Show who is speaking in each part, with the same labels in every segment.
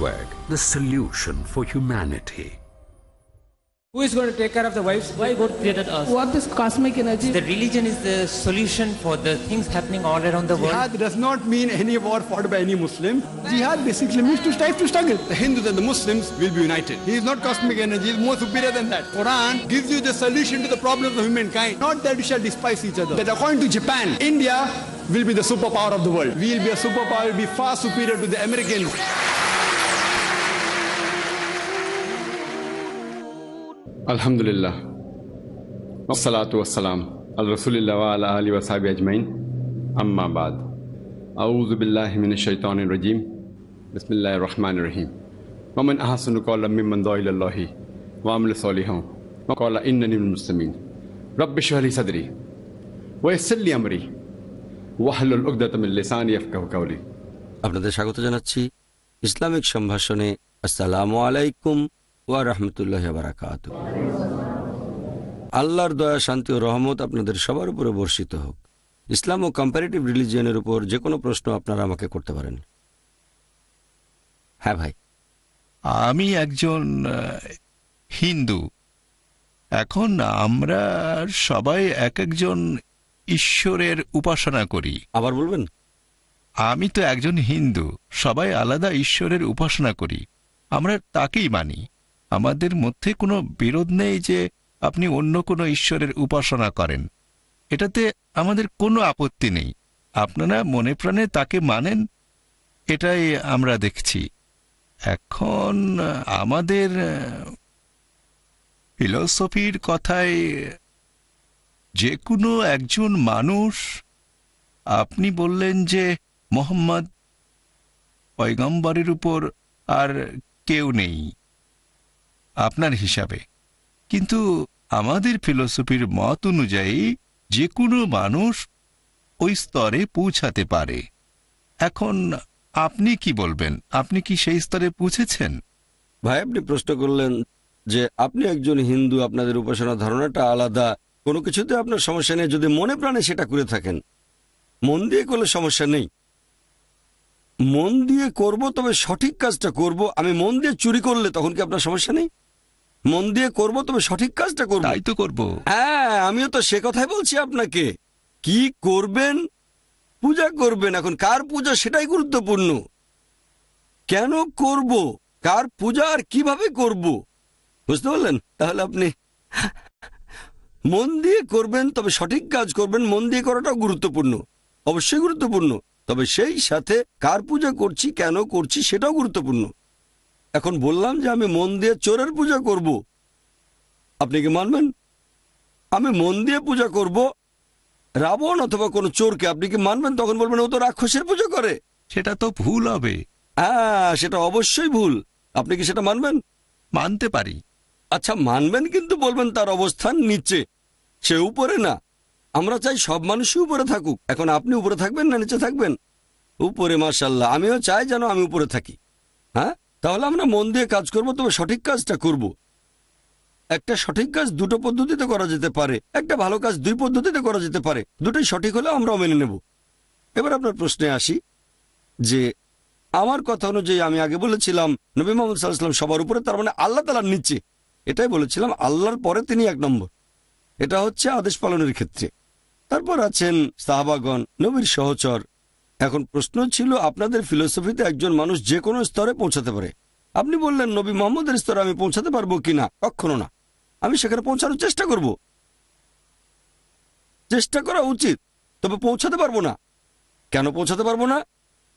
Speaker 1: Network, the solution for humanity.
Speaker 2: Who is going to take care of the wives?
Speaker 3: Why God created us?
Speaker 4: What is cosmic energy?
Speaker 3: The religion is the solution for the things happening all around the world.
Speaker 5: Jihad does not mean any war fought by any Muslim. Jihad basically means to strive to struggle. The Hindus and the Muslims will be united. He is not cosmic energy, he is more superior than that. Quran gives you the solution to the problems of humankind, not that we shall despise each other. That according to Japan, India will be the superpower of the world. We will be a superpower, will be far superior to the Americans. Alhamdulillah. Wassalatu wassalam. Al-Rasulillah wa ala alihi wa sahbihi ajmain. Amma ba'd. A'udhu billahi minash shaitanir rajim. Bismillahir rahmanir rahim. Wa man ahsanu qawlan mimman da'a ila Allahi wa amila salihan wa qala innani minal muslimin. Rabbi shrah li sadri wa yassir li amri wahlul 'uqdatam min lisani yafqahu qawli.
Speaker 6: আপনাদের স্বাগত জানাচ্ছি Islamic সম্ভাষণে। আসসালামু আলাইকুম ওয়া রাহমাতুল্লাহি ওয়া বারাকাতুহু। আল্লাহর দয়া, শান্তি ও রহমত আপনাদের সবার উপরে বর্ষিত হোক। ইসলাম ও কম্পারেটিভ রিলিজিয়নের উপর যে কোনো প্রশ্ন আপনারা আমাকে করতে পারেন। হ্যাঁ ভাই,
Speaker 7: আমি একজন হিন্দু। এখন আমরা সবাই এক একজন ঈশ্বরের উপাসনা করি।
Speaker 6: আবার বলবেন?
Speaker 7: আমি তো একজন হিন্দু, সবাই আলাদা ঈশ্বরের উপাসনা করি, আমরা তাকেই মানি। আমাদের মধ্যে কোনো বিরোধ নেই যে আপনি অন্য কোনো ঈশ্বরের উপাসনা করেন, এটাতে আমাদের কোনো আপত্তি নেই। আপনারা মনে প্রাণে তাকে মানেন, এটাই আমরা দেখছি। এখন আমাদের ফিলোসফির কথায় যে কোনো একজন মানুষ, আপনি বললেন যে মোহাম্মদ পয়গম্বরের উপর আর কেউ নেই আপনার হিসাবে, কিন্তু আমাদের ফিলোসফির মত অনুযায়ী যে কোনো মানুষ ওই স্তরে পৌঁছাতে পারে। এখন আপনি কি বলবেন? আপনি কি সেই স্তরে পৌঁছেছেন?
Speaker 6: ভাই, আপনি প্রশ্ন করলেন যে আপনি একজন হিন্দু, আপনাদের উপাসনা ধারণাটা আলাদা, কোনো কিছুতে আপনার সমস্যা নেই যদি মনে প্রাণে সেটা করে থাকেন। মন দিয়ে করলে সমস্যা নেই, মন দিয়ে করব, তবে সঠিক কাজটা করব। আমি মন দিয়ে চুরি করলে তখন কি আপনার সমস্যা নেই? মন দিয়ে করব, তবে সঠিক কাজটা করব।
Speaker 7: তাই তো করব।
Speaker 6: হ্যাঁ, আমিও তো সে কথাই বলছি আপনাকে। কি করবেন? পূজা করবেন। এখন কার পূজা সেটাই গুরুত্বপূর্ণ। কেন করব, কার পূজা আর কিভাবে করব, বুঝতে পারলেন? তাহলে আপনি মন দিয়ে করবেন, তবে সঠিক কাজ করবেন। মন দিয়ে করাটাও গুরুত্বপূর্ণ, অবশ্যই গুরুত্বপূর্ণ, তবে সেই সাথে কার পূজা করছি, কেন করছি সেটাও গুরুত্বপূর্ণ। এখন বললাম যে আমি মন দিয়ে চোরের পূজা করব, আপনি কি মানবেন? আমি মন দিয়ে পূজা করব রাবণ অথবা কোনো চোরকে, আপনি কি মানবেন? তখন বলবেন ও তো রাক্ষসের পূজা করে।
Speaker 7: সেটা তো ভুল হবে।
Speaker 6: হ্যাঁ, সেটা অবশ্যই ভুল। আপনি কি সেটা মানবেন?
Speaker 7: মানতে পারি।
Speaker 6: আচ্ছা, মানবেন, কিন্তু বলবেন তার অবস্থান নিচে, সে উপরে না। আমরা চাই সব মানুষই উপরে থাকুক। এখন আপনি উপরে থাকবেন না নিচে থাকবেন? উপরে, মাশাআল্লাহ। আমিও চাই যেন আমি উপরে থাকি। হ্যাঁ, তাহলে আমরা মন দিয়ে কাজ করব, তবে সঠিক কাজটা করব। একটা সঠিক কাজ দুটো পদ্ধতিতে করা যেতে পারে, একটা ভালো কাজ দুই পদ্ধতিতে করা যেতে পারে। দুটোই সঠিক হলে আমরাও মেনে নেব। এবার আপনার প্রশ্নে আসি যে আমার কথা অনুযায়ী আমি আগে বলেছিলাম নবী মুহাম্মদ সাল্লাল্লাহু আলাইহি ওয়াসাল্লাম সবার উপরে, তার মানে আল্লাহ তাআলার নিচে। এটাই বলেছিলাম। আল্লাহর পরে তিনি এক নম্বর। এটা হচ্ছে আদেশ পালনের ক্ষেত্রে। তারপর আছেন সাহাবাগণ, নবীর সহচর। এখন প্রশ্ন ছিল আপনাদের ফিলোসফিতে একজন মানুষ যে কোনো স্তরে পৌঁছাতে পারে। আপনি বললেন নবী মুহাম্মদের স্তরে আমি পৌঁছাতে পারবো কিনা? কখনো না। আমি সেখানে পৌঁছানোর চেষ্টা করব, চেষ্টা করা উচিত, তবে পৌঁছাতে পারবো না। কেন পৌঁছাতে পারবো না?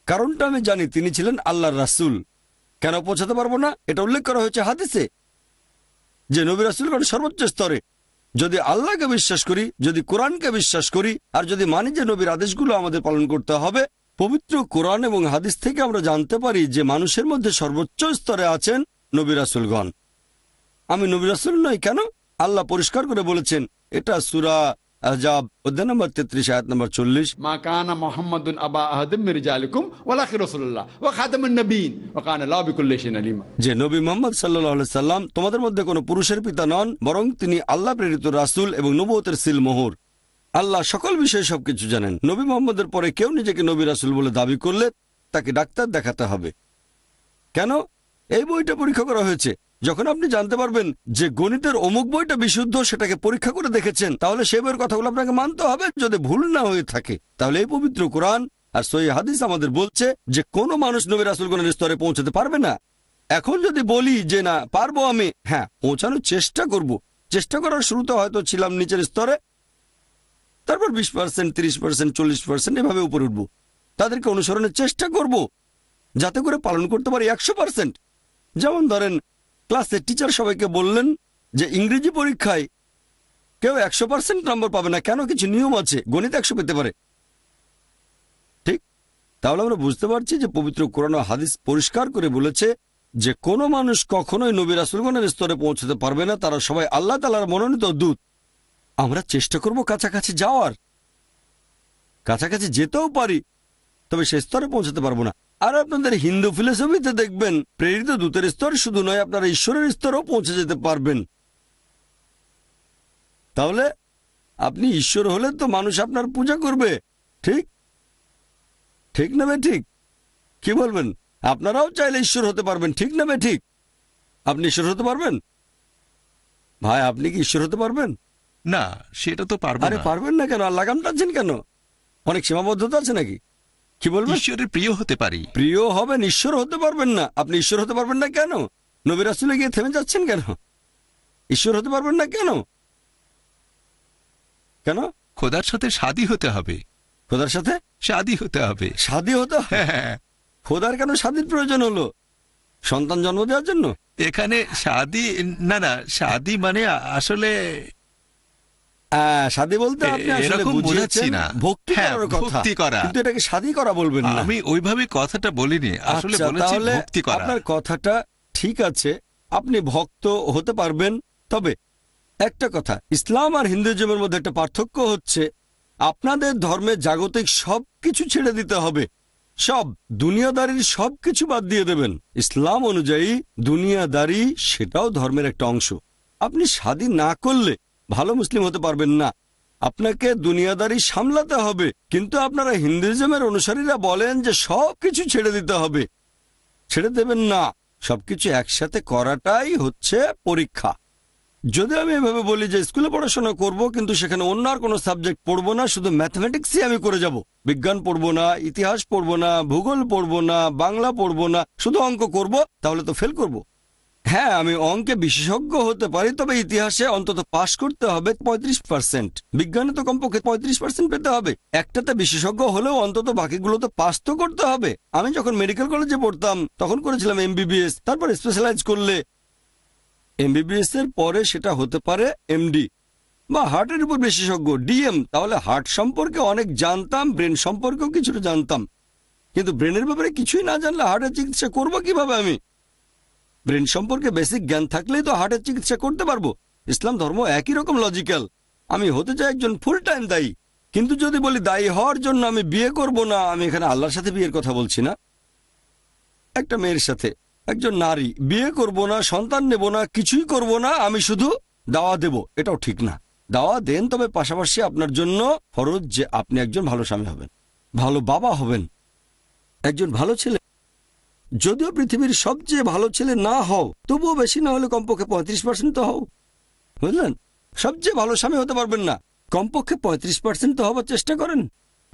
Speaker 6: কারণটা আমি জানি, তিনি ছিলেন আল্লাহর রাসূল। কেন পৌঁছাতে পারবো না? এটা উল্লেখ করা হয়েছে হাদিসে যে নবী রাসূলগণ সর্বোচ্চ স্তরে। যদি আল্লাহকে বিশ্বাস করি, যদি কোরআনকে বিশ্বাস করি, আর যদি মানি যে নবীর আদেশগুলো আমাদের পালন করতে হবে, পবিত্র কোরআন এবং হাদিস থেকে আমরা জানতে পারি যে মানুষের মধ্যে সর্বোচ্চ স্তরে আছেন নবী রাসূলগণ। আমি নবী রাসূল নই কেন? আল্লাহ পরিষ্কার করে বলেছেন, এটা সূরা আহজাব অধ্যায় নম্বর 33 আয়াত নম্বর 40।
Speaker 5: মা কানা মুহাম্মাদুন আবা আহাদিম মির রিজালিকুম ওয়ালাকিন রাসূলুল্লাহ ওয়া খাতামুন নবিয়্যিন ওয়া কানা আল্লাহু বিকুল্লি শাইইন আলিমা।
Speaker 6: যে নবী মুহাম্মদ সাল্লাল্লাহু আলাইহি সাল্লাম তোমাদের মধ্যে কোনো পুরুষের পিতা নন, বরং তিনি আল্লাহ প্রেরিত রাসূল এবং নবুয়তের সিলমোহর। আল্লাহ সকল বিষয়ে সবকিছু জানেন। নবী মুহাম্মদের পরে কেউ নিজেকে নবী রাসূল বলে দাবি করলে তাকে ডাক্তার দেখাতে হবে। কেন? এই বইটা পরীক্ষা করা হয়েছে। যখন আপনি জানতে পারবেন যে গণিতের অমুক বইটা বিশুদ্ধ, সেটাকে পরীক্ষা করে দেখেছেন, তাহলে সেই বইয়ের কথাগুলো আপনাকে মানতে হবে। যদি ভুল না হয়ে থাকে, তাহলে এই পবিত্র কোরআন আর সহিহ হাদিস আমাদের বলছে যে কোনো মানুষ নবী রাসূলগণের স্তরে পৌঁছাতে পারবে না। এখন যদি বলি যে না পারবো আমি, হ্যাঁ পৌঁছানোর চেষ্টা করব। চেষ্টা করার শুরুতে হয়তো ছিলাম নিচের স্তরে, তারপর 20%, 30%, 40% এভাবে উপরে উঠবো। তাদেরকে অনুসরণের চেষ্টা করব যাতে করে পালন করতে পারি 100%। যেমন ধরেন ক্লাসের টিচার সবাইকে বললেন যে ইংরেজি পরীক্ষায় কেউ 100% নম্বর পাবে না, কেন? কিছু নিয়ম আছে, গণিত 100 পেতে পারে। ঠিক, তাহলে আমরা বুঝতে পারছি যে পবিত্র কোরআন ও হাদিস পরিষ্কার করে বলেছে যে কোনো মানুষ কখনোই নবী রাসূলগণের স্তরে পৌঁছতে পারবে না। তারা সবাই আল্লাহ তাআলার মনোনীত দূত। আমরা চেষ্টা করব কাছাকাছি যাওয়ার, কাছাকাছি যেতেও পারি, তবে সে স্তরে পৌঁছতে পারবো না। আর আপনাদের হিন্দু ফিলোসফিতে দেখবেন প্রেরিত দূতের স্তর শুধু নয়, আপনারা ঈশ্বরের স্তরেও পৌঁছে যেতে পারবেন। তাহলে আপনি ঈশ্বর হলে তো মানুষ আপনার পূজা করবে। ঠিক ঠিক না বে ঠিক? কি বলবেন? আপনারাও চাইলে ঈশ্বর হতে পারবেন, ঠিক না বে ঠিক? আপনি ঈশ্বর হতে পারবেন? ভাই আপনি কি ঈশ্বর হতে পারবেন?
Speaker 7: না, সেটা তো পারবো
Speaker 6: আরে
Speaker 7: না।
Speaker 6: পারবেন না কেন? আর লাগাম টানছেন কেন? অনেক সীমাবদ্ধতা আছে নাকি? কি বলবেন?
Speaker 7: ঈশ্বরের প্রিয় হতে পারি।
Speaker 6: প্রিয় হবেন, ঈশ্বর হতে পারবেন না। আপনি ঈশ্বর হতে পারবেন না কেন? নবী রাসূলে গিয়ে থেমে যাচ্ছেন কেন? ঈশ্বর হতে পারবেন না কেন? কেন?
Speaker 7: খোদার সাথে শাদী হতে হবে।
Speaker 6: খোদার সাথে
Speaker 7: শাদী হতে হবে।
Speaker 6: শাদী হতে হবে?
Speaker 7: হ্যাঁ,
Speaker 6: খোদার কেন শাদীর প্রয়োজন হলো? সন্তান জন্ম দেওয়ার জন্য?
Speaker 7: এখানে শাদী না, না, শাদী মানে আসলে
Speaker 6: শাদী বলতে আপনি আসলে
Speaker 7: এরকম বোঝাচ্ছি
Speaker 6: বুঝিয়েছেন
Speaker 7: না।
Speaker 6: ভক্তি
Speaker 7: হ্যাঁ,
Speaker 6: করার কথা,
Speaker 7: ভক্তি করা।
Speaker 6: কিন্তু এটাকে শাদী করা বলবেন না।
Speaker 7: আমি ওইভাবে কথাটা বলিনি, আসলে
Speaker 6: আচ্ছা,
Speaker 7: বলেছি
Speaker 6: তাহলে
Speaker 7: ভক্তি করা।
Speaker 6: আপনার কথাটা ঠিক আছে, আপনি ভক্ত হতে পারবেন। তবে একটা কথা, ইসলাম আর হিন্দুইজমের মধ্যে একটা পার্থক্য হচ্ছে আপনাদের ধর্মে জাগতিক সব কিছু ছেড়ে দিতে হবে, সব দুনিয়াদারির সব কিছু বাদ দিয়ে দেবেন। ইসলাম অনুযায়ী দুনিয়াদারি সেটাও ধর্মের একটা অংশ। আপনি শাদী না করলে ভালো মুসলিম হতে পারবেন না, আপনাকে দুনিয়াদারি সামলাতে হবে। কিন্তু আপনারা হিন্দুইজমের অনুসারীরা বলেন যে সব কিছু ছেড়ে দিতে হবে। ছেড়ে দেবেন না, সবকিছু একসাথে করাটাই হচ্ছে পরীক্ষা। যদি আমি এভাবে বলি যে স্কুলে পড়াশোনা করব কিন্তু সেখানে অন্য আর কোনো সাবজেক্ট পড়বো না, শুধু ম্যাথমেটিক্সই আমি করে যাব, বিজ্ঞান পড়বো না, ইতিহাস পড়বো না, ভূগোল পড়বো না, বাংলা পড়বো না, শুধু অঙ্ক করব, তাহলে তো ফেল করব। হ্যাঁ, আমি অঙ্কে বিশেষজ্ঞ হতে পারি, তবে ইতিহাসে অন্তত পাশ করতে হবে 35%, বিজ্ঞানে তো কমপক্ষে 35% পেতে হবে। একটাতে বিশেষজ্ঞ হলেও অন্তত বাকিগুলোতে পাস তো করতে হবে। আমি যখন মেডিকেল কলেজে পড়তাম তখন করেছিলাম MBBS, তারপর স্পেশালাইজ করলে MBBS এর পরে সেটা হতে পারে MD বা হার্টের উপর বিশেষজ্ঞ DM। তাহলে হার্ট সম্পর্কে অনেক জানতাম, ব্রেন সম্পর্কেও কিছুটা জানতাম, কিন্তু ব্রেনের ব্যাপারে কিছুই না জানলে হার্টের চিকিৎসা করবো কিভাবে? আমি ব্রেন সম্পর্কে বেসিক জ্ঞান থাকলেই তো হার্টের চিকিৎসা করতে পারবো। ইসলাম ধর্ম একই রকম লজিক্যাল। আমি হতে চাই একজন ফুল টাইম দায়ী, কিন্তু যদি বলি দায়ী হওয়ার জন্য আমি বিয়ে করব না, আমি এখানে আল্লাহর সাথে বিয়ের কথা বলছি না, একটা মেয়ের সাথে, একজন নারী, বিয়ে করব না, সন্তান নেব না, কিছুই করব না, আমি শুধু দাওয়া দেব, এটাও ঠিক না। দাওয়া দেন, তবে পাশাপাশি আপনার জন্য ফরজ যে আপনি একজন ভালো স্বামী হবেন, ভালো বাবা হবেন, একজন ভালো ছেলে। যদিও পৃথিবীর সবচেয়ে ভালো ছেলে না হও, তবুও বেশি না হলে কমপক্ষে 35% তো হও, বুঝলেন? সবচেয়ে ভালো স্বামী হতে পারবেন না, কমপক্ষে 35% তো হওয়ার চেষ্টা করেন।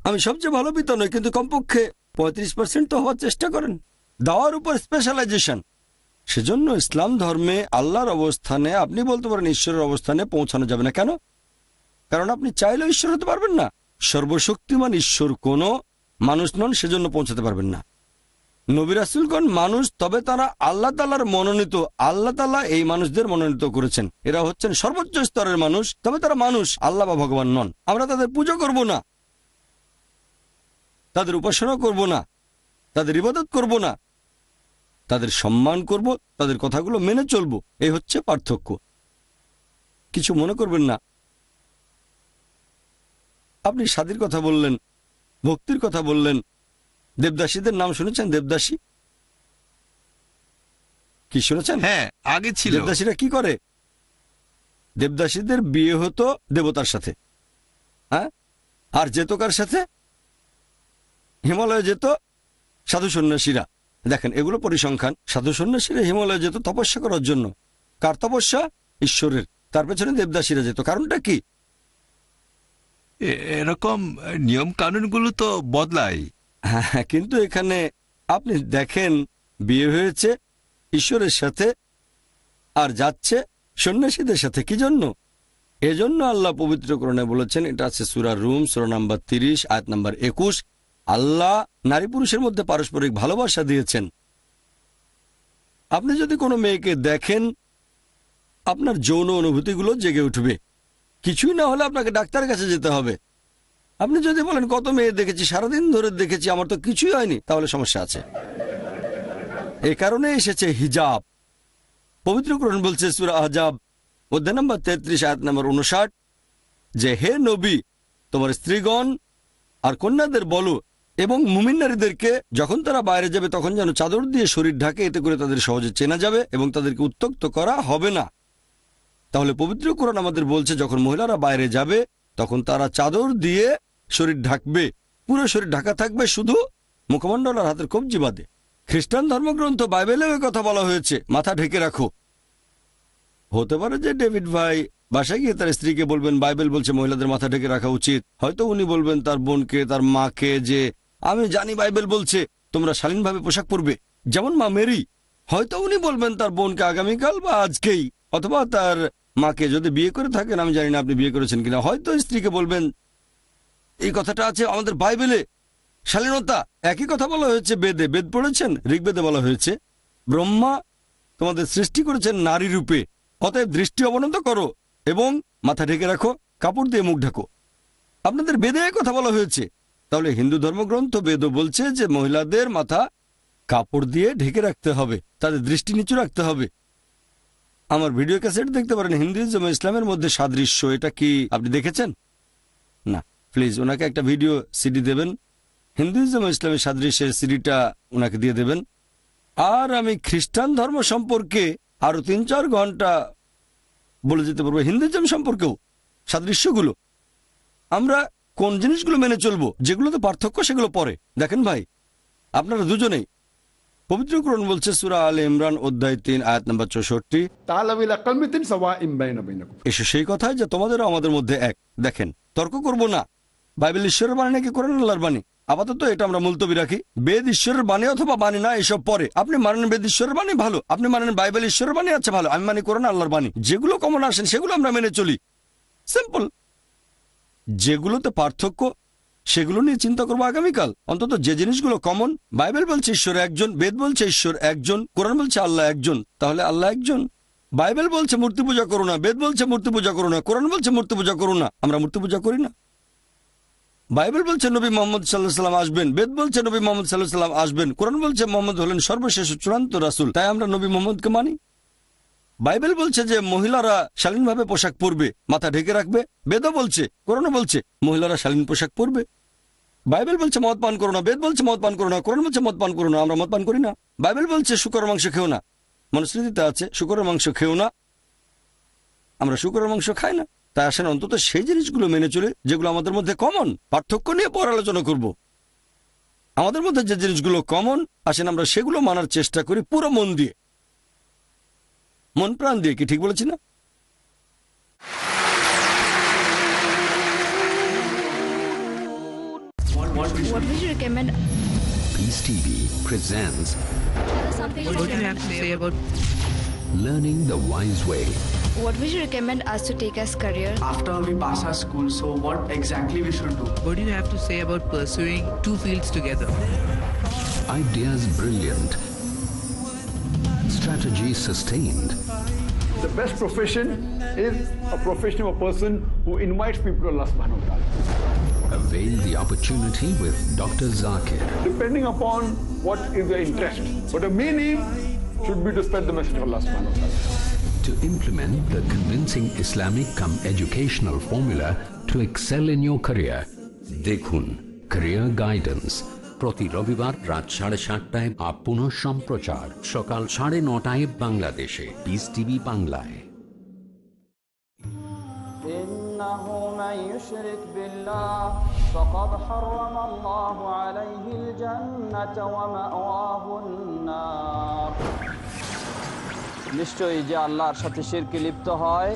Speaker 6: আমি সবচেয়ে ভালো পিতা নই, কিন্তু কমপক্ষে 35% তো হওয়ার চেষ্টা করেন। দাওয়ার উপর স্পেশালাইজেশন। সেজন্য ইসলাম ধর্মে আল্লাহর অবস্থানে, আপনি বলতে পারেন ঈশ্বরের অবস্থানে পৌঁছানো যাবে না। কেন? কারণ আপনি চাইলেও ঈশ্বর হতে পারবেন না। সর্বশক্তিমান ঈশ্বর কোনো মানুষ নন, সেজন্য পৌঁছাতে পারবেন না। নবী রাসূলগণ মানুষ, তবে তারা আল্লাহ তাআলার মনোনীত। আল্লাহ তাআলা এই মানুষদের মনোনীত করেছেন। এরা হচ্ছেন সর্বোচ্চ স্তরের মানুষ, তবে তারা মানুষ, আল্লাহ বা ভগবান নন। আমরা তাদের পূজা করব না, তাদের উপাসনা করব না, তাদের ইবাদত করব না, তাদের সম্মান করব, তাদের কথাগুলো মেনে চলব। এই হচ্ছে পার্থক্য। কিছু মনে করবেন না। আপনি শাদীর কথা বললেন, ভক্তির কথা বললেন, দেবদাসীদের নাম শুনেছেন? দেবদাসী কি শুনেছেন?
Speaker 7: হ্যাঁ, আগে ছিল।
Speaker 6: দেবদাসীরা কি করে? দেবদাসীদের বিয়ে হতো দেবতার সাথে, হ্যাঁ, আর যেত কার সাথে? হিমালয়ে যেত সাধু সন্ন্যাসীরা। দেখেন এগুলো পরিসংখ্যান। সাধু সন্ন্যাসীরা হিমালয়ে যেত তপস্যা করার জন্য। কার তপস্যা? ঈশ্বরের। তার পেছনে দেবদাসীরা যেত। কারণটা কি?
Speaker 7: এরকম নিয়ম কানুনগুলো তো বদলায়।
Speaker 6: হ্যাঁ, কিন্তু এখানে আপনি দেখেন বিয়ে হয়েছে ঈশ্বরের সাথে আর যাচ্ছে সন্ন্যাসীদের সাথে। কি জন্য? এজন্য আল্লাহ পবিত্র কোরআনে বলেছেন, এটা আছে সূরা রুম সূরা নাম্বার 30 আয়াত নাম্বার 21, আল্লাহ নারী পুরুষের মধ্যে পারস্পরিক ভালোবাসা দিয়েছেন। আপনি যদি কোনো মেয়েকে দেখেন আপনার যৌন অনুভূতিগুলো জেগে উঠবে। কিছুই না হলে আপনাকে ডাক্তারের কাছে যেতে হবে। আপনি যদি বলেন কত মেয়ে দেখেছি, সারাদিন ধরে দেখেছি, আমার তো কিছুই হয়নি, তাহলে সমস্যা আছে। এই কারণে এসেছে হিজাব। পবিত্র কোরআন বলছে সূরা আহজাব অধ্যায় নম্বর 33 আয়াত নম্বর 59 যে হে নবী, তোমার স্ত্রীগণ আর কন্যাদের বলো এবং মুমিন নারীদেরকে যখন তারা বাইরে যাবে তখন যেন চাদর দিয়ে শরীর ঢাকে, এতে করে তাদের সহজে চেনা যাবে এবং তাদেরকে উত্ত্যক্ত করা হবে না। তাহলে পবিত্র কোরআন আমাদের বলছে যখন মহিলারা বাইরে যাবে তখন তারা চাদর দিয়ে শরীর ঢাকবে, পুরো শরীর ঢাকা থাকবে, শুধু মুখমণ্ডল আর হাতের কবজি বাদে। খ্রিস্টান ধর্মগ্রন্থ বাইবেলেও কথা বলা হয়েছে মাথা ঢেকে রাখো। হতে পারে যে ডেভিড ভাই বাসায় গিয়ে তার স্ত্রীকে বলবেন বাইবেল বলছে মহিলাদের মাথা ঢেকে রাখা উচিত। হয়তো উনি বলবেন তার বোনকে, তার মাকে যে আমি জানি বাইবেল বলছে তোমরা শালীনভাবে পোশাক পরবে, যেমন মা মেরি। হয়তো উনি বলবেন তার বোনকে আগামীকাল বা আজকেই, অথবা তার মাকে, যদি বিয়ে করে থাকেন, আমি জানি না আপনি বিয়ে করেছেন কিনা, হয়তো স্ত্রীকে বলবেন এই কথাটা আছে আমাদের বাইবেলে, শালীনতা। একই কথা বলা হয়েছে বেদে। বেদ পড়েছেন? ঋগ্বেদে বলা হয়েছে ব্রহ্মা তোমাদের সৃষ্টি করেছেন নারী রূপে, অতএব দৃষ্টি অবনত করো এবং মাথা ঢেকে রাখো, কাপড় দিয়ে মুখ ঢাকো। আপনাদের বেদে কথা বলা হয়েছে। তাহলে হিন্দু ধর্মগ্রন্থ বেদও বলছে যে মহিলাদের মাথা কাপড় দিয়ে ঢেকে রাখতে হবে, তাদের দৃষ্টি নিচু রাখতে হবে। আমার ভিডিও ক্যাসেট দেখতে পারেন, হিন্দুইজম ইসলামের মধ্যে সাদৃশ্য। এটা কি আপনি দেখেছেন? না, প্লিজ ওনাকে একটা ভিডিও সিডি দেবেন, হিন্দুইজম ইসলামের সাদৃশ্যের সিডিটা ওনাকে দিয়ে দেবেন। আর আমি খ্রিস্টান ধর্ম সম্পর্কে আরো 3-4 ঘন্টা বলে যেতে পারবো, হিন্দুইজম সম্পর্কেও সাদৃশ্যগুলো। আমরা কোন জিনিসগুলো মেনে চলবো, যেগুলোতে পার্থক্য সেগুলো পরে। দেখেন ভাই, আপনারা দুজনেই, পবিত্র কোরআন বলছে সূরা আলে ইমরান অধ্যায় 3 আয়াত নম্বর 64, এসো সেই কথায় যে তোমাদেরও আমাদের মধ্যে এক। দেখেন, তর্ক করব না। বাইবেল ঈশ্বরের বাণী নাকি কোরআন আল্লাহর বাণী, আপাতত এটা আমরা মুলতবি রাখি। বেদ ঈশ্বরের বাণী অথবা বাণী না, এসব পরে। আপনি মানেন বেদ ঈশ্বরের বাণী, ভালো। আপনি মানেন বাইবেল ঈশ্বরের বাণী, আছে, ভালো। আমি মানি কোরআন আল্লাহর বাণী। যেগুলো কমন আসেন সেগুলো আমরা মেনে চলি, সিম্পল। যেগুলোতে পার্থক্য সেগুলো নিয়ে চিন্তা করবো আগামীকাল। অন্তত যে জিনিসগুলো কমন, বাইবেল বলছে ঈশ্বর একজন, বেদ বলছে ঈশ্বর একজন, কোরআন বলছে আল্লাহ একজন, তাহলে আল্লাহ একজন। বাইবেল বলছে মূর্তি পূজা করো না, বেদ বলছে মূর্তি পূজা করো না, কোরআন বলছে মূর্তি পূজা করো না, আমরা মূর্তি পূজা করি না। বাইবেল বলছে নবী মোহাম্মদ সাল্লাল্লাহু আলাইহি ওয়াসাল্লাম আসবেন, বেদ বলছে নবী মোহাম্মদ সাল্লাল্লাহু আলাইহি ওয়াসাল্লাম আসবেন, কোরআন বলছে মোহাম্মদ হলেন সর্বশেষ চূড়ান্ত রাসূল, তাই আমরা নবী মোহাম্মদকে মানি। বাইবেল বলছে যে মহিলারা শালীনভাবে পোশাক পরবে, মাথা ঢেকে রাখবে। বেদও বলছে, কোরআনও বলছে মহিলারা শালীন পোশাক পরবে। বাইবেল বলছে মদ পান করো না, বেদ বলছে মদ পান করো না, কোরআন বলছে মদ পান করো না, আমরা মদ পান করি না। বাইবেল বলছে শূকরের মাংস খেও না, মনুস্মৃতিতে আছে শূকরের মাংস খেও না, আমরা শূকরের মাংস খাই না। তাই আসেন অন্তত সেই জিনিসগুলো মেনে চলে যেগুলো আমাদের মধ্যে কমন। পার্থক্য নিয়ে পর আলোচনা করব। আমাদের মধ্যে যে জিনিসগুলো কমন, আসেন আমরা সেগুলো মানার চেষ্টা করি পুরো মন দিয়ে, মন প্রাণ দিয়ে। কি ঠিক বলেছি না?
Speaker 4: What would you recommend?
Speaker 1: Peace TV presents
Speaker 4: What
Speaker 8: What do you have to say about
Speaker 1: Learning the Wise Way.
Speaker 4: What would you recommend us to take as career?
Speaker 9: After we pass our school, so what exactly we should do?
Speaker 8: what do you have to say about pursuing two fields together?
Speaker 1: Ideas brilliant. Strategy sustained.
Speaker 10: The best profession is a profession of a person who invites people to Allah subhanahu wa ta'ala.
Speaker 1: Avail the opportunity with Dr. Zakir.
Speaker 10: Depending upon what is the interest. But the main aim should be to spread the message of Allah subhanahu wa ta'ala.
Speaker 1: To implement the convincing Islamic come educational formula to excel in your career. দেখুন Career Guidance প্রতি রবিবার রাত 7:30টায় আর পুনঃ সম্প্রচার সকাল 9:30টায় বাংলাদেশে piece TV বাংলায়।
Speaker 11: إنه من يشرك بالله فقد حرم الله عليه الجنة ومأواه النار নিশ্চয়ই যে আল্লাহর সাথে শিরকে লিপ্ত হয়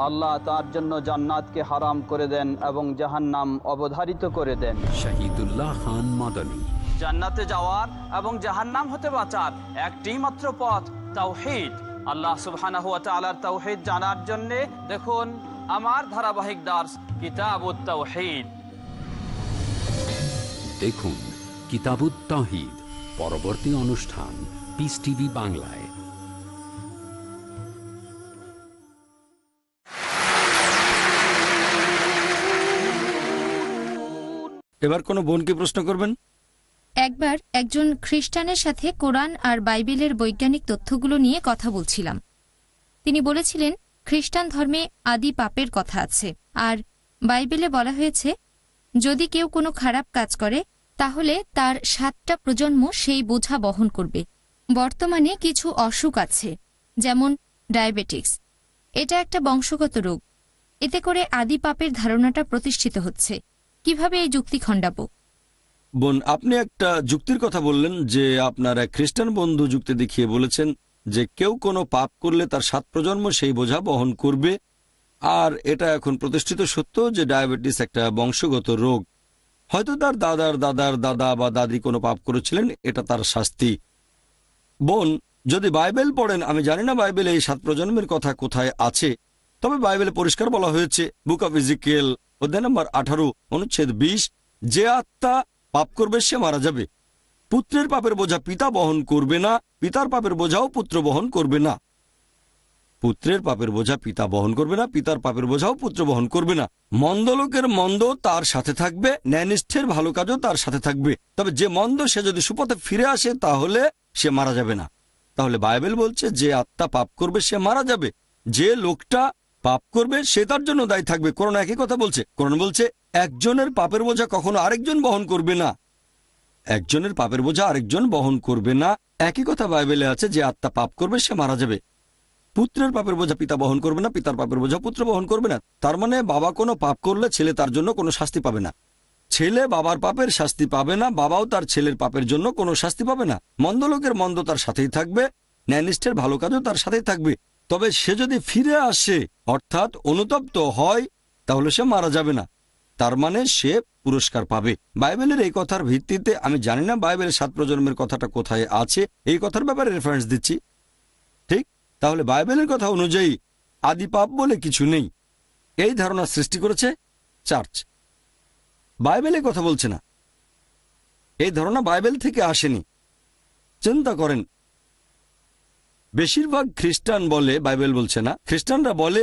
Speaker 11: আল্লাহ তার জন্য জান্নাতকে হারাম করে দেন এবং জাহান্নাম অবধারিত করে দেন।
Speaker 1: শহীদুল্লাহ খান মাদানী।
Speaker 11: জান্নাতে যাওয়ার এবং জাহান্নাম হতে বাঁচার একটি মাত্র পথ, তাওহীদ। আল্লাহ সুবহানাহু ওয়া তাআলার তাওহীদ জানার জন্য দেখুন আমার ধারাবাহিক দার্স কিতাবুত তাওহীদ।
Speaker 1: দেখুন কিতাবুত তাওহীদ পরবর্তী অনুষ্ঠান পিস টিভি বাংলায়।
Speaker 6: এবার কোনো বোনকে প্রশ্ন করবেন।
Speaker 12: একবার একজন খ্রিস্টানের সাথে কোরআন আর বাইবেলের বৈজ্ঞানিক তথ্যগুলো নিয়ে কথা বলছিলাম। তিনি বলেছিলেন খ্রিস্টান ধর্মে আদি পাপের কথা আছে, আর বাইবেলে বলা হয়েছে যদি কেউ কোনো খারাপ কাজ করে তাহলে তার 7টা প্রজন্ম সেই বোঝা বহন করবে। বর্তমানে কিছু অসুখ আছে, যেমন ডায়াবেটিক্স। এটা একটা বংশগত রোগ। এতে করে আদি পাপের ধারণাটা প্রতিষ্ঠিত হচ্ছে। কিভাবে এই যুক্তি খণ্ডাবো?
Speaker 6: বোন, আপনি একটা যুক্তির কথা বললেন যে আপনার এক খ্রিস্টান বন্ধু যুক্তি দেখিয়ে বলেছেন যে কেউ কোনো পাপ করলে তার 7 প্রজন্ম সেই বোঝা বহন করবে, আর এটা এখন প্রতিষ্ঠিত সত্য যে ডায়াবেটিস একটা বংশগত রোগ। হয়তো তার দাদার দাদার দাদা বা দাদি কোনো পাপ করেছিলেন, এটা তার শাস্তি। বোন, যদি বাইবেল পড়েন, আমি জানি না বাইবেলে এই 7 প্রজন্মের কথা কোথায় আছে, তবে বাইবেলে পরিষ্কার বলা হয়েছে বুক অফ ইজিকিয়েল অধ্যায় নম্বর 18 অনুচ্ছেদ 20, যে আত্মা পাপ করবে সে মারা যাবে। পুত্রের পাপের বোঝা পিতা বহন করবে না, পিতার পাপের বোঝাও পুত্র বহন করবে না। পুত্রের পাপের বোঝা পিতা বহন করবে না, পিতার পাপের বোঝাও পুত্র বহন করবে না। মন্দ লোকের মন্দ তার সাথে থাকবে, ন্যায়নিষ্ঠের ভালো কাজও তার সাথে থাকবে। তবে যে মন্দ সে যদি সুপথে ফিরে আসে তাহলে সে মারা যাবে না। তাহলে বাইবেল বলছে যে আত্মা পাপ করবে সে মারা যাবে, যে লোকটা পাপ করবে সে তার জন্য দায়ী থাকবে। কোরআন একই কথা বলছে। কোরআন বলছে একজনের পাপের বোঝা কখনো আরেকজন বহন করবে না, একজনের পাপের বোঝা আরেকজন বহন করবে না। একই কথা বাইবেলে আছে, যে আত্মা পাপ করবে সে মারা যাবে। পুত্রের পাপের বোঝা পিতা বহন করবে না, পিতার পাপের বোঝা পুত্র বহন করবে না। তার মানে বাবা কোনো পাপ করলে ছেলে তার জন্য কোনো শাস্তি পাবে না, ছেলে বাবার পাপের শাস্তি পাবে না, বাবাও তার ছেলের পাপের জন্য কোনো শাস্তি পাবে না। মন্দ লোকের মন্দ তার সাথেই থাকবে, ন্যায়নিষ্ঠের ভালো কাজও তার সাথেই থাকবে। তবে সে যদি ফিরে আসে অর্থাৎ অনুতপ্ত হয় তাহলে সে মারা যাবে না, তার মানে সে পুরস্কার পাবে। বাইবেলের এই কথার ভিত্তিতে আমি জানি না বাইবেলের 7 প্রজন্মের কথাটা কোথায় আছে, এই কথার ব্যাপারে রেফারেন্স দিচ্ছি। ঠিক, তাহলে বাইবেলের কথা অনুযায়ী আদি পাপ বলে কিছু নেই, এই ধারণা সৃষ্টি করেছে চার্চ। বাইবেলে কথা বলছে না, এই ধারণা বাইবেল থেকে আসেনি। চিন্তা করেন, বেশিরভাগ খ্রিস্টান বলে, বাইবেল বলছে না, খ্রিস্টানরা বলে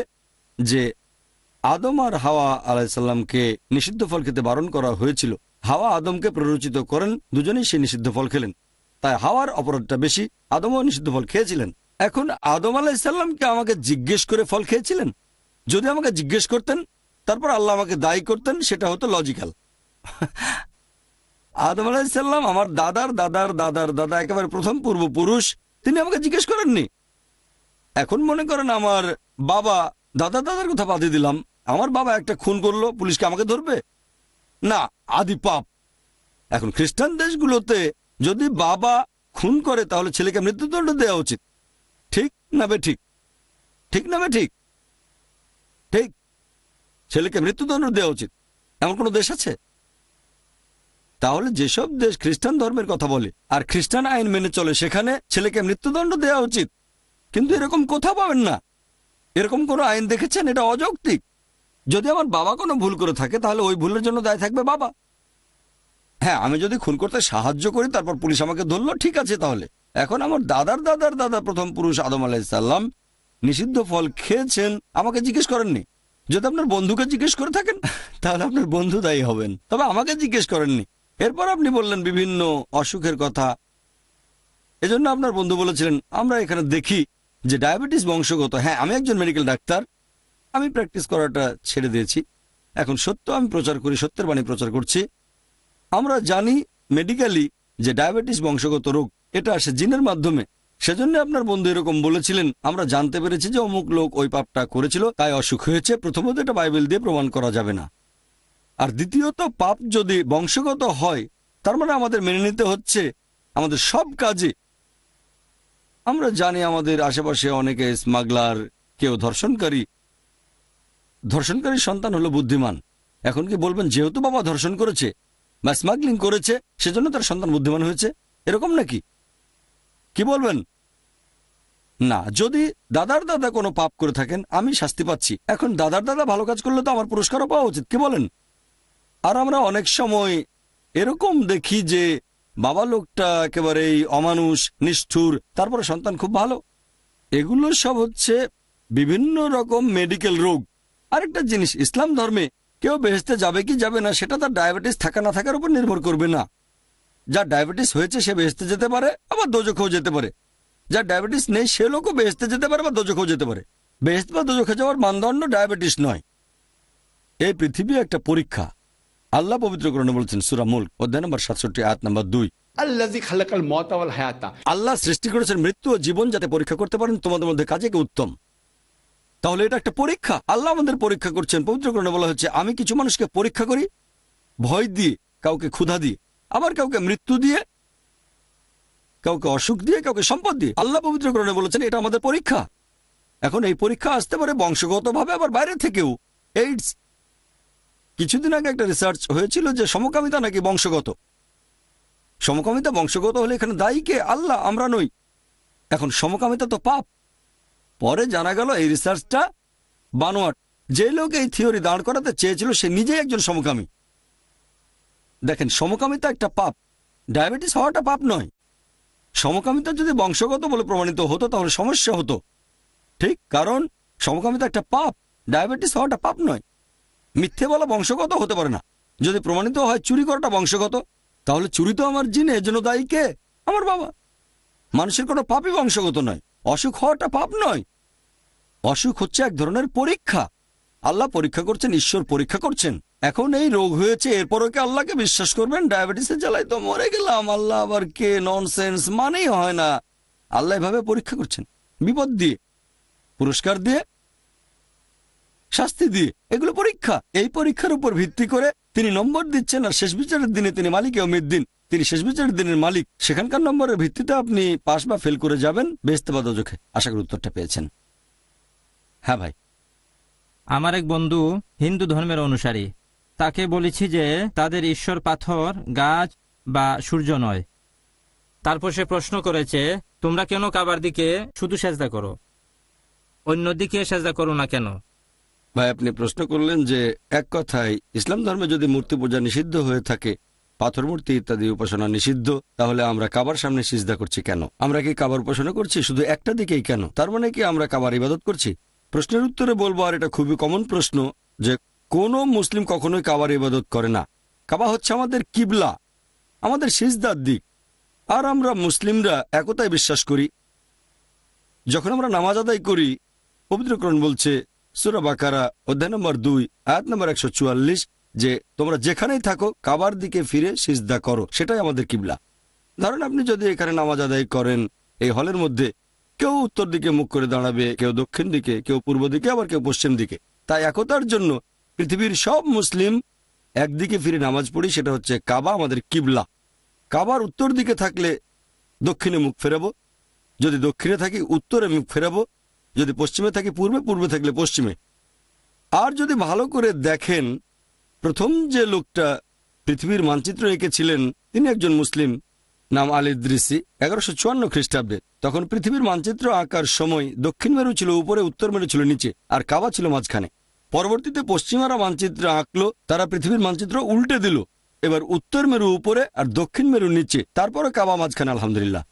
Speaker 6: যে আদম আর হাওয়া আলাইসাল্লামকে নিষিদ্ধ ফল খেতে বারণ করা হয়েছিল। হাওয়া আদমকে প্ররোচিত করেন, দুজনেই সে নিষিদ্ধ ফল খেলেন, তাই হাওয়ার অপরাধটা বেশি। আদমও নিষিদ্ধ ফল খেয়েছিলেন। এখন আদম আলাইসাল্লামকে আমাকে জিজ্ঞেস করে ফল খেয়েছিলেন? যদি আমাকে জিজ্ঞেস করতেন তারপর আল্লাহ আমাকে দায়ী করতেন, সেটা হতো লজিক্যাল। আদম আলাইসাল্লাম আমার দাদার দাদার দাদার দাদা, একেবারে প্রথম পূর্বপুরুষ, তিনি আমাকে জিজ্ঞেস করেননি। এখন মনে করেন আমার বাবা, দাদা দাদার কথা বাদে দিলাম, আমার বাবা একটা খুন করলো, পুলিশকে আমাকে ধরবে না? আদি পাপ। এখন খ্রিস্টান দেশগুলোতে যদি বাবা খুন করে তাহলে ছেলেকে মৃত্যুদণ্ড দেওয়া উচিত। ঠিক না বে ঠিক? ঠিক না বে ঠিক? ঠিক, ছেলেকে মৃত্যুদণ্ড দেওয়া উচিত। এমন কোন দেশ আছে? তাহলে যেসব দেশ খ্রিস্টান ধর্মের কথা বলে আর খ্রিস্টান আইন মেনে চলে, সেখানে ছেলেকে মৃত্যুদণ্ড দেওয়া উচিত। কিন্তু এরকম কোথাও পাবেন না। এরকম কোনো আইন দেখেছেন? এটা অযৌক্তিক। যদি আমার বাবা কোনো ভুল করে থাকে তাহলে ওই ভুলের জন্য দায় থাকবে বাবা। হ্যাঁ, আমি যদি খুন করতে সাহায্য করি তারপর পুলিশ আমাকে ধরলো, ঠিক আছে। তাহলে এখন আমার দাদার দাদার দাদা প্রথম পুরুষ আদম আলাইসাল্লাম নিষিদ্ধ ফল খেয়েছেন, আমাকে জিজ্ঞেস করেননি। যদি আপনার বন্ধুকে জিজ্ঞেস করে থাকেন তাহলে আপনার বন্ধু দায়ী হবেন, তবে আমাকে জিজ্ঞেস করেননি। এরপর আপনি বললেন বিভিন্ন অসুখের কথা, এজন্য আপনার বন্ধু বলেছিলেন আমরা এখানে দেখি যে ডায়াবেটিস বংশগত। হ্যাঁ, আমি একজন মেডিকেল ডাক্তার, আমি প্র্যাকটিস করাটা ছেড়ে দিয়েছি। এখন সত্য আমি প্রচার করি, সত্যের বাণী প্রচার করছি। আমরা জানি মেডিকেলি যে ডায়াবেটিস বংশগত রোগ, এটা আসে জিনের মাধ্যমে। সেজন্য আপনার বন্ধু এরকম বলেছিলেন, আমরা জানতে পেরেছি যে অমুক লোক ওই পাপটা করেছিল, তাই অসুখ হয়েছে। প্রথমত এটা বাইবেল দিয়ে প্রমাণ করা যাবে না। আর দ্বিতীয়ত, পাপ যদি বংশগত হয় তার মানে আমাদের মেনে নিতে হচ্ছে আমাদের সব কাজে। আমরা জানি আমাদের আশেপাশে অনেকে স্মাগলার, কেউ ধর্ষণকারী সন্তান হলো বুদ্ধিমান। এখন কি বলবেন যেহেতু বাবা ধর্ষণ করেছে বা স্মাগলিং করেছে সেজন্য তার সন্তান বুদ্ধিমান হয়েছে, এরকম নাকি? কি বলবেন? না। যদি দাদার দাদা কোনো পাপ করে থাকেন, আমি শাস্তি পাচ্ছি, এখন দাদার দাদা ভালো কাজ করলে তো আমার পুরস্কারও পাওয়া উচিত, কি বলেন? আর আমরা অনেক সময় এরকম দেখি যে বাবা লোকটা একেবারেই অমানুষ, নিষ্ঠুর, তারপরে সন্তান খুব ভালো। এগুলো সব হচ্ছে বিভিন্ন রকম মেডিকেল রোগ। আরেকটা জিনিস, ইসলাম ধর্মে কেউ বেহেশতে যাবে কি যাবে না সেটা তার ডায়াবেটিস থাকা না থাকার উপর নির্ভর করবে না। যার ডায়াবেটিস হয়েছে সে বেহেশতে যেতে পারে, আবার দোজখেও যেতে পারে। যার ডায়াবেটিস নেই সে লোকও বেহেশতে যেতে পারে বা দোজখেও যেতে পারে। বেহেশত বা দোজখে যাওয়ার মানদণ্ড ডায়াবেটিস নয়। এই পৃথিবী একটা পরীক্ষা। আল্লাহ পবিত্র কোরআনে বলেছেন, সূরা মুলক অধ্যায় নম্বর 67 আয়াত নম্বর 2, আল্লাহ সৃষ্টি করেছেন মৃত্যু ও জীবন যাতে পরীক্ষা করতে পারেন তোমাদের মধ্যে কাজে কে উত্তম। তাহলে এটা একটা পরীক্ষা, আল্লাহ আমাদের পরীক্ষা করছেন। পবিত্র কোরআনে বলা হচ্ছে, আমি কিছু মানুষকে পরীক্ষা করি ভয় দিয়ে, কাউকে ক্ষুধা দিয়ে, আবার কাউকে মৃত্যু দিয়ে, কাউকে অসুখ দিয়ে, কাউকে সম্পদ দিয়ে। আল্লাহ পবিত্র কোরআনে বলেছেন এটা আমাদের পরীক্ষা। এখন এই পরীক্ষা আসতে পারে বংশগতভাবে, আবার বাইরে থেকেও। এইডস, কিছুদিন আগে একটা রিসার্চ হয়েছিল যে সমকামিতা নাকি বংশগত। সমকামিতা বংশগত হলে এখানে দায়ী কে? আল্লাহ, আমরা নই। এখন সমকামিতা তো পাপ। পরে জানা গেল এই রিসার্চটা বানোয়াট। যে লোক এই থিওরি দাঁড় করাতে চেয়েছিল সে নিজেই একজন সমকামী। দেখেন, সমকামিতা একটা পাপ, ডায়াবেটিস হওয়াটা পাপ নয়। সমকামিতা যদি বংশগত বলে প্রমাণিত হতো তাহলে সমস্যা হতো, ঠিক? কারণ সমকামিতা একটা পাপ, ডায়াবেটিস হওয়াটা পাপ নয়। মিথ্যে বলা বংশগত হতে পারে না। যদি প্রমাণিত হয় চুরি করাটা বংশগত, তাহলে চুরি তো আমার জিনে, এর জন্য দায়ী কে? আমার বাবা। মানুষের কোনো পাপই বংশগত নয়। অসুখ হওয়াটা পাপ নয়। অসুখ হচ্ছে এক ধরনের পরীক্ষা। আল্লাহ পরীক্ষা করছেন, ঈশ্বর পরীক্ষা করছেন। এখন এই রোগ হয়েছে, এরপরও কি আল্লাহকে বিশ্বাস করবেন? ডায়াবেটিসের জ্বালায় তো মরে গেলাম, আল্লাহ আবার কে? ননসেন্স, মানেই হয় না। আল্লাহ এভাবে পরীক্ষা করছেন, বিপদ দিয়ে, পুরস্কার দিয়ে, শাস্তি দিয়ে। এগুলো পরীক্ষা। এই পরীক্ষার উপর ভিত্তি করে তিনি নম্বর দিচ্ছেন, আর শেষ বিচারের দিনে তিনি মালিক ইয়াউমিদ্দিন, তিনি শেষ বিচারের দিনের মালিক। সেখানকার নম্বরের ভিত্তিতে আপনি পাস বা ফেল করে যাবেন বেহেশতে বা দোজখে। আশা করি উত্তরটা পেয়েছেন। হ্যাঁ ভাই।
Speaker 13: আমার এক বন্ধু হিন্দু ধর্মের অনুসারী, তাকে বলেছি যে তাদের ঈশ্বর পাথর, গাছ বা সূর্য নয়। তারপর সে প্রশ্ন করেছে, তোমরা কেন কাবার দিকে শুধু সেজদা করো, অন্যদিকে সেজদা করো না কেন?
Speaker 6: ভাই, আপনি প্রশ্ন করলেন যে এক কথায় ইসলাম ধর্মে যদি মূর্তি পূজা নিষিদ্ধ হয়ে থাকে, পাথর মূর্তি ইত্যাদি উপাসনা নিষিদ্ধ, তাহলে আমরা কাবার সামনে সিজদা করছি কেন? আমরা কি কাবার উপাসনা করছি শুধু একটা দিকেই কেন? তার মানে কি আমরা কাবার ইবাদত করছি? প্রশ্নের উত্তরে বলবো, আর এটা খুবই কমন প্রশ্ন, যে কোনো মুসলিম কখনোই কাবার ইবাদত করে না। কাবা হচ্ছে আমাদের কিবলা, আমাদের সিজদার দিক। আর আমরা মুসলিমরা একতায় বিশ্বাস করি। যখন আমরা নামাজ আদায় করি, পবিত্র কোরআন বলছে সূরা বাকারা অধ্যায় নম্বর 2 আয়াত নম্বর 144 যে তোমরা যেখানেই থাকো কাবার দিকে ফিরে সিজদা করো, সেটাই আমাদের কিবলা। ধরেন আপনি যদি এখানে নামাজ আদায় করেন, এই হলের মধ্যে কেউ উত্তর দিকে মুখ করে দাঁড়াবে, কেউ দক্ষিণ দিকে, কেউ পূর্ব দিকে, আবার কেউ পশ্চিম দিকে। তাই একতার জন্য পৃথিবীর সব মুসলিম একদিকে ফিরে নামাজ পড়ি, সেটা হচ্ছে কাবা আমাদের কিবলা। কাবার উত্তর দিকে থাকলে দক্ষিণে মুখ ফেরাবো, যদি দক্ষিণে থাকি উত্তরে মুখ ফেরাবো, যদি পশ্চিমে থাকি পূর্বে, পূর্বে থাকলে পশ্চিমে। আর যদি ভালো করে দেখেন, প্রথম যে লোকটা পৃথিবীর মানচিত্র এঁকেছিলেন তিনি একজন মুসলিম, নাম আল ইদ্রিসি, 1154 খ্রিস্টাব্দে। তখন পৃথিবীর মানচিত্র আঁকার সময় দক্ষিণ মেরু ছিল উপরে, উত্তর মেরু ছিল নিচে, আর কাবা ছিল মাঝখানে। পরবর্তীতে পশ্চিমারা মানচিত্র আঁকলো, তারা পৃথিবীর মানচিত্র উল্টে দিল। এবার উত্তর মেরু উপরে আর দক্ষিণ মেরু নিচে, তারপরে কাবা মাঝখানে, আলহামদুলিল্লাহ।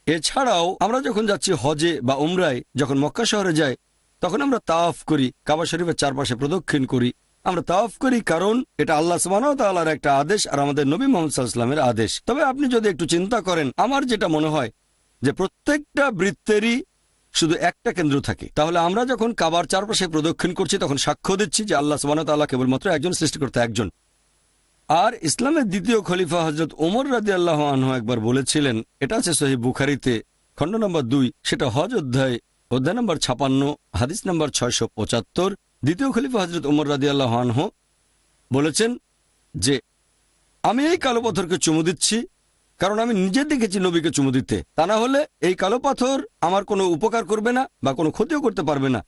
Speaker 6: এছাড়াও আমরা যখন যাচ্ছি হজে বা উমরায়, যখন মক্কা শহরে যাই, তখন আমরা তাওয়াফ করি, কাবা শরীফের চারপাশে প্রদক্ষিণ করি। আমরা তাওয়াফ করি কারণ এটা আল্লাহ সুবহানাহু ওয়া তাআলার একটা আদেশ আর আমাদের নবী মুহাম্মদ সাল্লাল্লাহু আলাইহি ওয়াসাল্লামের আদেশ। তবে আপনি যদি একটু চিন্তা করেন, আমার যেটা মনে হয় যে প্রত্যেকটা বৃত্তেরই শুধু একটা কেন্দ্র থাকে। তাহলে আমরা যখন কাবার চারপাশে প্রদক্ষিণ করছি তখন সাক্ষ্য দিচ্ছি যে আল্লাহ সুবহানাহু ওয়া তাআলা কেবলমাত্র একজন, সৃষ্টিকর্তা একজন। আর ইসলামের দ্বিতীয় খলিফা হযরত ওমর রাদিয়াল্লাহু আনহু একবার বলেছিলেন, এটা আছে সহিহ বুখারীতে খণ্ড নম্বর 2, সেটা হজ অধ্যায় নম্বর 56, হাদিস নম্বর 675। দ্বিতীয় খলিফা হযরত ওমর রাদিয়াল্লাহু আনহু বলেছেন যে আমি এই কালো পাথরকে চুমু দিচ্ছি কারণ আমি নিজে দেখেছি নবীকে চুমু দিতে, তা না হলে এই কালো পাথর আমার কোনো উপকার করবে না বা কোনো ক্ষতিও করতে পারবে না।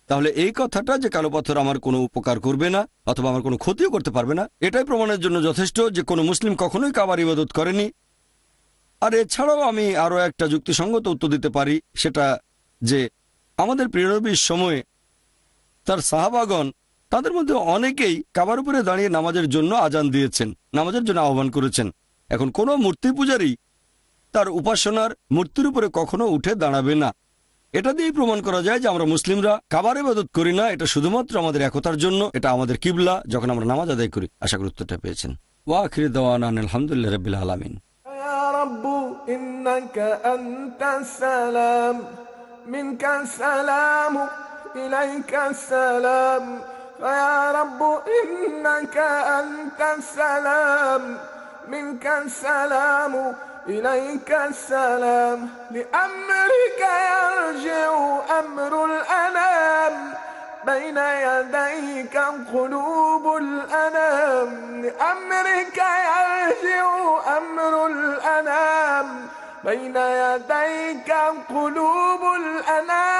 Speaker 6: তাহলে এই কথাটা যে কালো পাথর আমার কোনো উপকার করবে না অথবা আমার কোনো ক্ষতিও করতে পারবে না, এটাই প্রমাণের জন্য যথেষ্ট যে কোনো মুসলিম কখনোই কাবার ইবাদত করেনি। আর এছাড়াও আমি আরও একটা যুক্তিসঙ্গত উত্তর দিতে পারি, সেটা যে আমাদের প্রিয় নবীর সময়ে তার সাহাবাগণ, তাদের মধ্যে অনেকেই কাবার উপরে দাঁড়িয়ে নামাজের জন্য আজান দিয়েছেন, নামাজের জন্য আহ্বান করেছেন। এখন কোনো মূর্তি পূজারী তার উপাসনার মূর্তির উপরে কখনো উঠে দাঁড়াবে না। এটা দিয়েই প্রমাণ করা যায় যে আমরা মুসলিমরা কাবার ইবাদত করি না, এটা শুধুমাত্র আমাদের একতার জন্য, এটা আমাদের কিবলা যখন আমরা নামাজ আদায় করি। আশা করি উত্তরটা পেয়েছেন। ওয়া আখিরু দাওয়ানা আলহামদুলিল্লাহি রাব্বিল আলামিন।
Speaker 14: ইয়া রাব্বু ইন্নাকা আনতাস সালাম মিনকাস সালামু ইলাইকাস সালাম ইয়া রাব্বু ইন্নাকা আনতাস সালাম মিনকাস সালামু إليك السلام لأمرك يرجع أمر الأنام بين يديك قلوب الأنام لأمرك يرجع أمر الأنام بين يديك قلوب الأنام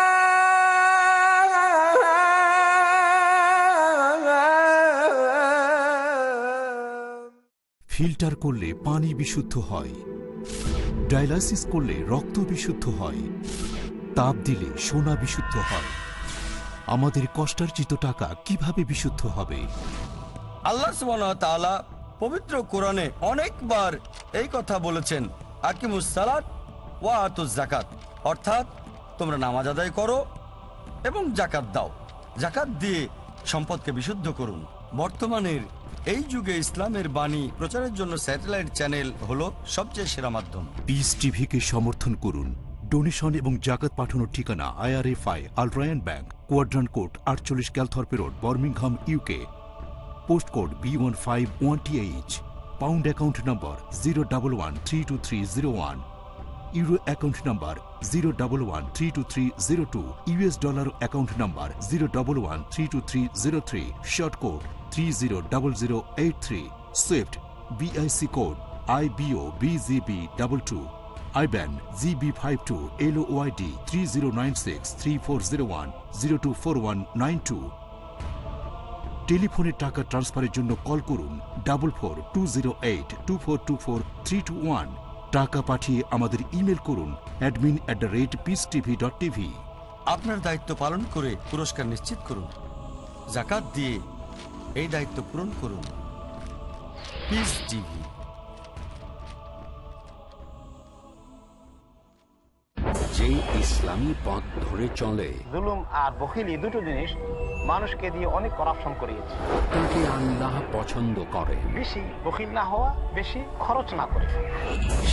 Speaker 15: ফিল্টার করলে পানি বিশুদ্ধ হয়, ডায়ালাইসিস করলে রক্ত বিশুদ্ধ হয়, তাপ দিলে সোনা বিশুদ্ধ হয়। আমাদের কষ্টার্জিত টাকা কিভাবে বিশুদ্ধ হবে?
Speaker 6: আল্লাহ সুবহানাহু ওয়া তাআলা পবিত্র কোরআনে অনেকবার এই কথা বলেছেন, আকিমুস সালাত ওয়া আতুজ যাকাত, অর্থাৎ তোমরা নামাজ আদায় করো এবং যাকাত দাও। যাকাত দিয়ে সম্পদকে বিশুদ্ধ করুন। বর্তমানের এই যুগে ইসলামের বাণী প্রচারের জন্য স্যাটেলাইট চ্যানেল হলো সবচেয়ে সেরা মাধ্যম।
Speaker 15: পিস টিভিকে সমর্থন করুন। ডোনেশন এবং জাকাত পাঠানোর ঠিকানা IRFI আল Ryan bank, quadrant code 48 Calthorpe road, Birmingham, UK। Post code B151TH। Pound account number 011-32301। Euro account number 011-32302। US dollar account number 011-32303। Short code 300083। Swift BIC code IBOBZB22। IBAN GB52 LOYD 30963401 024192। টেলিফোনে টাকা ট্রান্সফারের জন্য call করুন 442082424321। টাকা পাঠিয়ে আমাদের email করুন admin@peacetv.tv।
Speaker 6: আপনার দায়িত্ব পালন করে পুরস্কার নিশ্চিত করুন। যাকাত দিয়ে এই দায়িত্ব পূরণ করুন। Piece TV.
Speaker 1: যে ইসলামী পথ ধরে চলে,
Speaker 16: জুলুম আর বখিলি দুটো জিনিস মানুষকে দিয়ে অনেক করাপশন করিয়েছে।
Speaker 1: তাকে আল্লাহ পছন্দ করে।
Speaker 16: বেশি বখিল না হওয়া, বেশি খরচ না করে।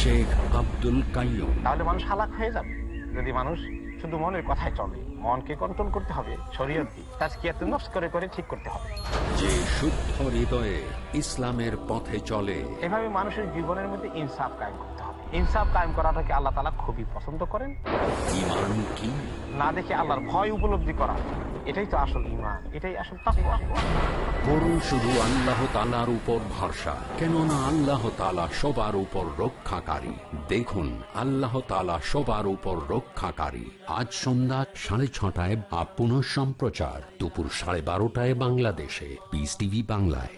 Speaker 1: শেখ আব্দুল কাইয়ুম।
Speaker 16: তাহলে মানুষ হালাক হয়ে যাবে যদি মানুষ শুধু মনের কথায় চলে। মনকে কন্ট্রোল করতে হবে, শরীয়ত দিয়ে তাজকিয়াতুন নফস করে করে ঠিক করতে হবে।
Speaker 1: যে শুদ্ধ হৃদয়ে ইসলামের পথে চলে,
Speaker 16: এভাবে মানুষের জীবনের মধ্যে ইনসাফ কায়েম করতে হবে। ইনসাফ কায়েম করাটাকে আল্লাহ তাআলা খুবই পছন্দ করেন।
Speaker 1: ঈমান কি
Speaker 16: না দেখে আল্লাহর ভয় উপলব্ধি করা, এটাই তো আসল ঈমান, এটাই আসল তাকওয়া।
Speaker 1: করুন শুধু আল্লাহ তাআলার উপর ভরসা, কেননা আল্লাহ তাআলা সবার উপর রক্ষাকারী। দেখুন আল্লাহ তাআলা সবার উপর রক্ষাকারী। আজ সন্ধ্যা 6:30 বা পুনঃ সম্প্রচার দুপুর 12:30 বাংলাদেশে পিস টিভি বাংলায়।